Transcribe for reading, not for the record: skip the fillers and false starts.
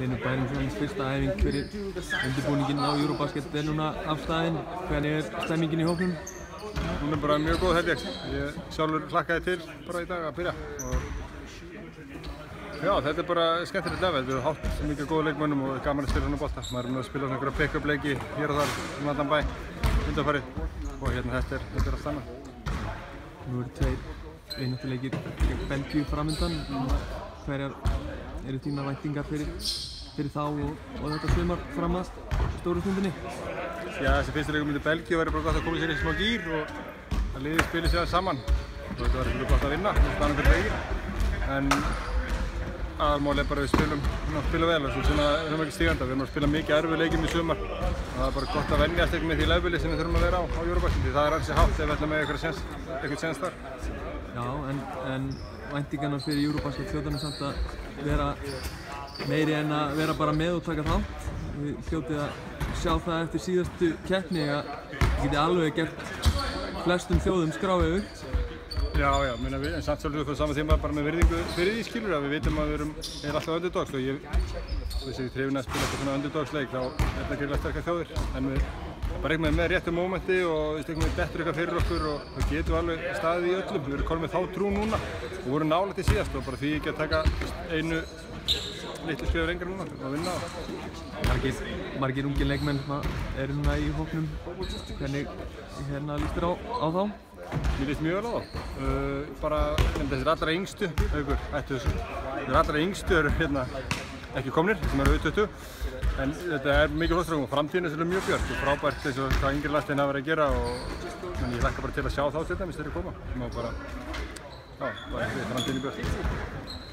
hreinu bærum svona fyrsta æfing fyrir undirbúninginn á Eurobasket núna afstæðin. Hvernig stemmingin í hópnum? Hún bara mjög góð held ég. Ég sjálfur hlakkaði til bara í dag að byrja. Já, þetta bara skemmtilegt level. Þetta hátt mikið góð leikmönnum og gaman að spila svona bolta. Maður að spila svona einhverja pick-up leiki hér og þar allan bæ undanfarið og þetta er allt annað. Nú eru tveir vináttuleikir gegn Belgíu framöndan. Hverjar eru þínar væntingar fyrir þá og þetta sumar fram að stóru stundinni? Já, þessi fyrsta leikur myndi Belgíu væri bara gott að koma sér í smá gír og að liðið spili sér saman. Þetta var ekki gott að vinna, stanum fyrir leikir. En aðalmál er bara að við spila vel og svona erum við ekki stíganda. Við erum að spila mikið erfið leikjum í sumar. Það er bara gott að venjast með því leveli sem við þurfum að vera á Eurobasket. Það er ansi hátt ef við ætlum með eitthvað séns þar. Já, en væntingarnar fyrir Eurobasket hljóta samt að vera meiri en að vera bara með og taka þátt. Við hljótið að sjá það eftir síðastu keppni að við geti alveg gert flestum þjóðum skráið upp. Já, en samt svolítið upp á sama tíma bara með virðingu fyrir því skilur að við vitum að við erum alltaf underdogs og þessi trefin að spila eitthvað svona underdogsleik þá er þetta greiðlega sterkar þjóðir en við bara einhvern veginn með réttu mómenti og einhvern veginn dettur eitthvað fyrir okkur og það getur alveg staðið í öllum. Við erum komin með þá trú núna og vorum nálægt í síðast og bara því ekki að taka einu litlu skrifur lengra núna og vinna það. Margir ungir leikmenn eru núna í hópnum. Hvernig líst þér á þá? Mér líst mjög vel á það. Þessir allra yngstu, þessir allra yngstu eru ekki komnir, sem eru U20. En þetta er mikið hlutstrákum og framtíðin er mjög björt og frábært eins og hvað yngri landsliðin hafa verið að gera og ég hlakka bara til að sjá þá til dæmis þegar þeir koma. Já, framtíðin er björt.